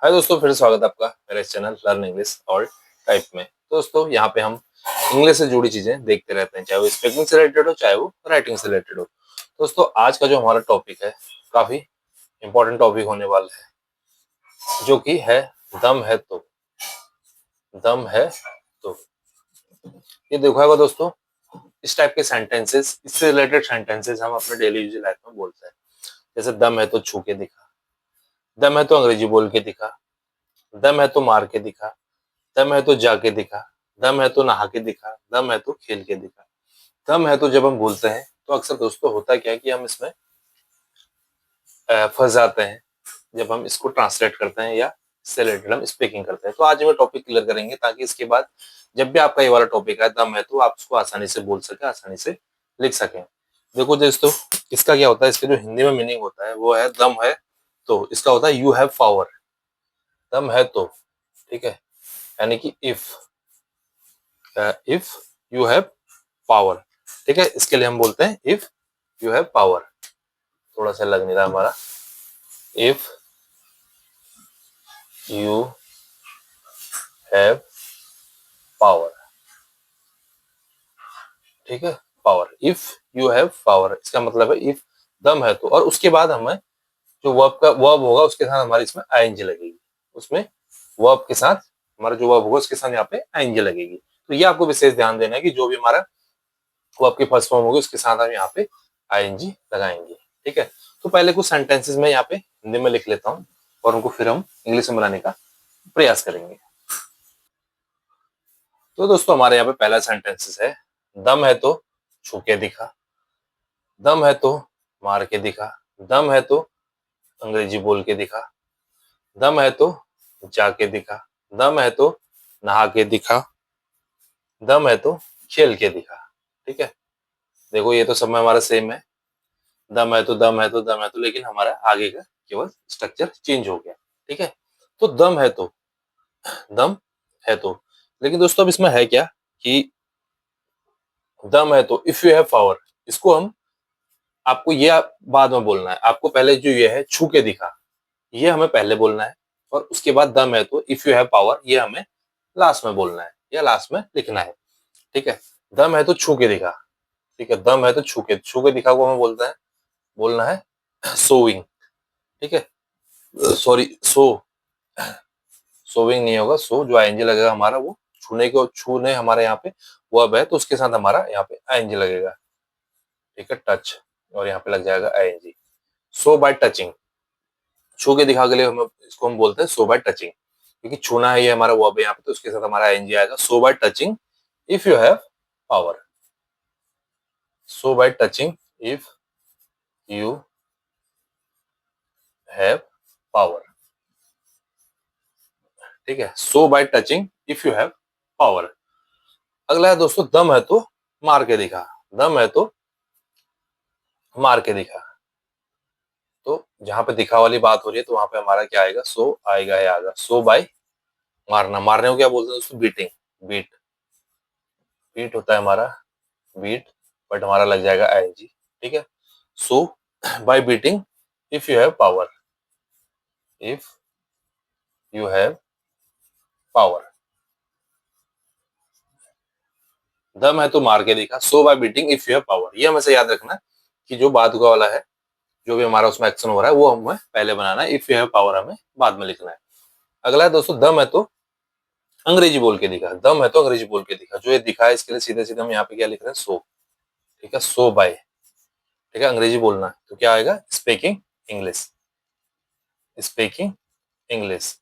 हाय दोस्तों, फिर स्वागत है आपका मेरे इस channel learn English all type में। तो दोस्तों, यहाँ पे हम इंग्लिश से जुड़ी चीजें देखते रहते हैं, चाहे वो स्पीकिंग से रिलेटेड हो चाहे वो राइटिंग से रिलेटेड हो। दोस्तों, आज का जो हमारा टॉपिक है काफी इंपॉर्टेंट टॉपिक होने वाला है, जो कि है दम है तो। दम है तो ये देखा होगा दोस्तों, इस टाइप के सेंटेंसेस, इससे रिलेटेड सेंटेंसेस हम अपने डेली यूज लाइफ में बोलते हैं। जैसे दम है तो छू के दिखा, दम है तो अंग्रेजी बोल के दिखा, दम है तो मार के दिखा, दम है तो जाके दिखा, दम है तो नहा के दिखा, दम है तो खेल के दिखा। दम है तो जब हम बोलते हैं तो अक्सर दोस्तों होता क्या है कि हम इसमें फंस जाते हैं जब हम इसको ट्रांसलेट करते हैं या इससे रिलेटेड हम स्पीकिंग करते हैं। तो आज हम टॉपिक क्लियर करेंगे ताकि इसके बाद जब भी आपका ये वाला टॉपिक है दम है तो आप उसको आसानी से बोल सके, आसानी से लिख सकें। देखो दोस्तों, इसका क्या होता है, इसके जो हिंदी में मीनिंग होता है वो है दम है तो इसका होता है यू हैव पावर। दम है तो, ठीक है, यानी कि इफ यू हैव पावर, ठीक है, इसके लिए हम बोलते हैं इफ यू हैव पावर। थोड़ा सा लग नहीं रहा हमारा। इफ यू हैव पावर, ठीक है, power, if you have power इसका मतलब है इफ दम है तो, और उसके बाद हमें जो वर्ब होगा उसके साथ हमारी इसमें आईएनजी लगेगी। उसमें वर्ब के साथ हमारा जो वर्ब होगा उसके साथ यहाँ पे आईएनजी लगेगी। तो ये आपको विशेष ध्यान देना है कि जो भी हमारा वर्ब की फर्स्ट फॉर्म होगी उसके साथ हम यहाँ पे आईएनजी लगाएंगे, ठीक है। तो पहले कुछ सेंटेंसेस में यहाँ पे हिंदी में लिख लेता हूँ और उनको फिर हम इंग्लिश में बनाने का प्रयास करेंगे। तो दोस्तों, हमारे यहाँ पे पहला सेंटेंसेस है, दम है तो छू के दिखा, दम है तो मार के दिखा, दम है तो अंग्रेजी बोल के दिखा, दम है तो जाके दिखा, दम है तो नहा के दिखा, दम है तो खेल के दिखा, ठीक है। देखो, ये तो सब में हमारा सेम है, दम है तो दम है तो दम है तो, लेकिन हमारा आगे का केवल स्ट्रक्चर चेंज हो गया, ठीक है। तो दम है तो, दम है तो, लेकिन दोस्तों अब इसमें है क्या कि दम है तो इफ यू हैव पावर, इसको हम आपको ये बाद में बोलना है। आपको पहले जो ये है छू के दिखा, ये हमें पहले बोलना है, और उसके बाद दम है तो इफ यू हैव पावर ये हमें लास्ट में बोलना है या लास्ट में लिखना है, ठीक है। दम है तो छू के दिखा, ठीक है, दम है तो छू के दिखा को हमें बोलना है सोइंग, ठीक है। सॉरी, सोविंग नहीं होगा, सो जो आईएनजी लगेगा हमारा वो छूने को, छूने हमारे यहाँ पे वर्ब है तो उसके साथ हमारा यहाँ पे आईएनजी लगेगा, ठीक है, टच, और यहाँ पे लग जाएगा आईएनजी। सो बाय टचिंग, छू के दिखा के लिए हम इसको हम बोलते हैं सो बाय टचिंग, क्योंकि छूना है ये हमारा वर्ब है यहाँ पे तो उसके साथ हमारा आईएनजी आएगा। So by touching if you have power, so by touching if you have power, ठीक है। So by touching if you have power. अगला है दोस्तों, दम है तो मार के दिखा, दम है तो मार के दिखा। तो जहां पे दिखा वाली बात हो रही है तो वहां पे हमारा क्या आएगा, सो आएगा या आएगा। सो बाय मारना, मारने को क्या बोलते हैं दोस्तों, बीटिंग, बीट, बीट होता है हमारा बीट, बट हमारा लग जाएगा आईएनजी, ठीक है। So by beating if you have power, if you have power. दम है तो मार के दिखा, so by beating if you have power, ये हमेशा याद रखना कि जो बात का वाला है, जो भी हमारा उसमें एक्शन हो रहा है वो हमें पहले बनाना है, इफ यू हैव पावर हमें बाद में लिखना है। अगला है दोस्तों, दम है तो अंग्रेजी बोल के दिखा, दम है तो अंग्रेजी बोल के दिखा। जो ये दिखा है इसके लिए सीधे सीधे हम यहाँ पे क्या लिख रहे हैं, सो, ठीक है, सो बाय, ठीक है, अंग्रेजी बोलना है तो क्या आएगा, स्पीकिंग इंग्लिश, स्पीकिंग इंग्लिश,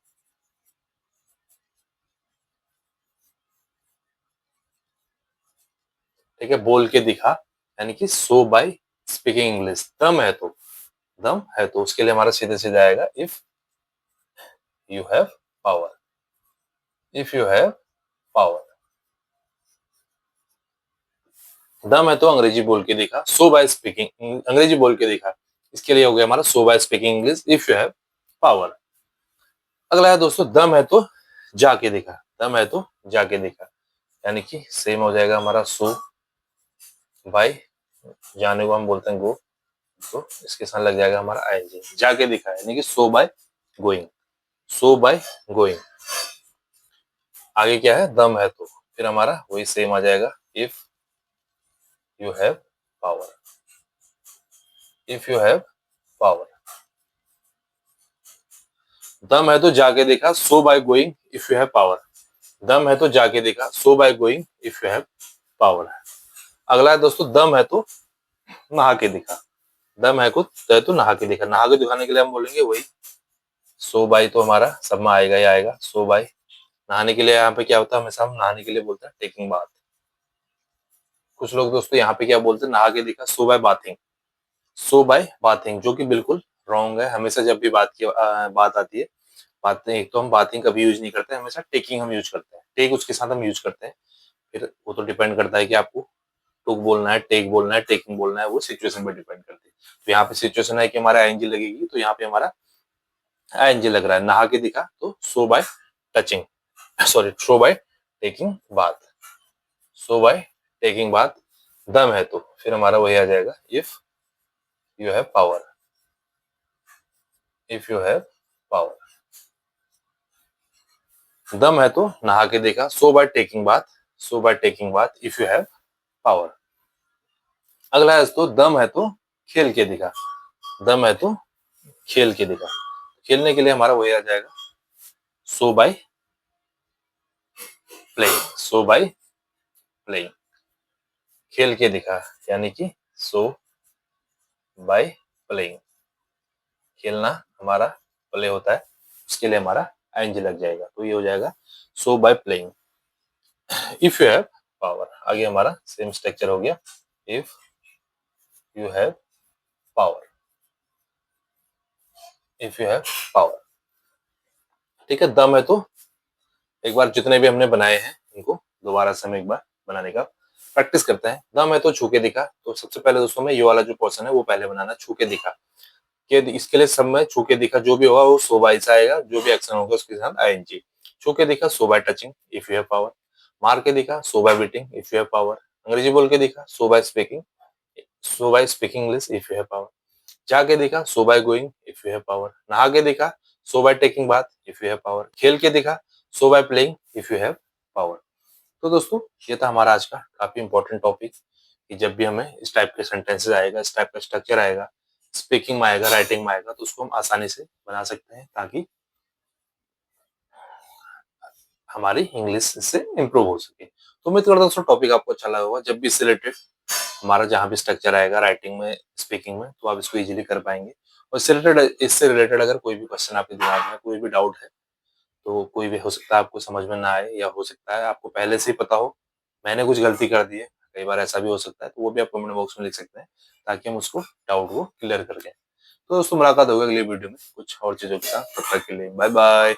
ठीक है, बोल के दिखा, यानी कि सो बाय स्पीकिंग इंग्लिश। दम है तो, दम है तो उसके लिए हमारा सीधे सीधे आएगा if you have power, if you have power. दम है तो अंग्रेजी बोल के दिखा, सो बाय स्पीकिंग, अंग्रेजी बोल के दिखा, इसके लिए हो गया हमारा so by speaking English if you have power. अगला है दोस्तों, दम है तो जाके दिखा, दम है तो जाके दिखा, यानी कि सेम हो जाएगा हमारा सो बाय, जाने को हम बोलते हैं गो, तो इसके साथ लग जाएगा हमारा आईएनजी, जाके दिखा यानी कि so by going, so by going. आगे क्या है, दम है तो, फिर हमारा वही सेम आ जाएगा, if you have power. If you have power. दम है तो जाके देखा, so by going if you have power. दम है तो जाके देखा, so by going if you have power. अगला है दोस्तों, दम है तो नहा के दिखा। दम है तो नहा के दिखा। नहा के दिखाने के लिए हम बोलेंगे वही सो बाय, तो हमारा सब में आएगा ही आएगा सो बाय। नहाने के लिए यहाँ पे क्या होता है, हमेशा हम नहाने के लिए बोलते हैं टेकिंग बाथ। कुछ लोग दोस्तों यहाँ पे क्या बोलते हैं, नहा के दिखा, सो बाय बाथिंग। सो बाय बाथिंग, जो कि बिल्कुल रॉन्ग है। हमेशा जब भी बात आती है, बातें, एक तो हम बाथिंग कभी यूज नहीं करते, हमेशा टेकिंग हम यूज करते हैं। टेक उसके साथ हम यूज करते हैं। फिर वो तो डिपेंड करता है कि आपको टुक बोलना है, टेक बोलना है, टेकिंग बोलना है, वो सिचुएशन पे डिपेंड करती है। तो यहाँ पे सिचुएशन है कि हमारा आईएनजी लगेगी, तो यहाँ पे हमारा आईएनजी लग रहा है। नहा के दिखा तो so by touching, sorry, so by taking bath. So by taking bath. दम है तो फिर हमारा वही आ जाएगा, if you have power. If you have power. दम है तो नहा के देखा, so by taking bath. So by taking bath if you have power. अगला है दोस्तों, दम है तो खेल के दिखा। दम है तो खेल के दिखा। खेलने के लिए हमारा वही आ जाएगा, so by playing. So by playing. खेल के दिखा यानी कि सो बाय प्लेइंग। खेलना हमारा प्ले होता है, उसके लिए हमारा आईएनजी लग जाएगा, तो ये हो जाएगा so by playing. If you have power. आगे हमारा सेम स्ट्रक्चर हो गया, if you have power. If you have power. ठीक है, दम है तो एक बार जितने भी हमने बनाए हैं इनको दोबारा से हम एक बार बनाने का प्रैक्टिस करते हैं। दम है तो छू के दिखा। तो सबसे पहले दोस्तों में ये वाला जो पोर्शन है वो पहले बनाना, छू के दिखा। कि इसके लिए सब में छू के दिखा जो भी होगा वो सो बाय से आएगा, जो भी एक्शन होगा उसके साथ आईएनजी। छू के दिखा, so by touching if you have power. मार के दिखा, so by beating if you have power. अंग्रेजी बोल के दिखा, so by speaking. So by speaking English if you have power. जाके दिखा, so by going if you have power. नहा के दिखा, so by taking bath if you have power. खेल के दिखा, so by playing if you have power. तो दोस्तों ये था हमारा आज का काफी इंपॉर्टेंट टॉपिक, कि जब भी हमें इस टाइप के सेंटेंसेस आएगा, इस टाइप का स्ट्रक्चर आएगा, स्पीकिंग में आएगा, राइटिंग में आएगा, तो उसको हम आसानी से बना सकते हैं, ताकि हमारी इंग्लिश इससे इम्प्रूव हो सके। तो उम्मीद करता हूँ दोस्तों टॉपिक आपको अच्छा लगा होगा। जब भी इससे रिलेटेड हमारा जहाँ भी स्ट्रक्चर आएगा राइटिंग में, स्पीकिंग में, तो आप इसको इजीली कर पाएंगे। और इससे रिलेटेड अगर कोई भी क्वेश्चन आपके दिमाग में, कोई भी डाउट है, तो कोई भी हो सकता है आपको समझ में ना आए, या हो सकता है आपको पहले से ही पता हो, मैंने कुछ गलती कर दी है, कई बार ऐसा भी हो सकता है, तो वो भी आप कमेंट बॉक्स में लिख सकते हैं, ताकि हम उसको डाउट को क्लियर कर दें। तो दोस्तों मुलाकात होगी अगली वीडियो में कुछ और चीजों के साथ। तब तक के लिए बाय बाय।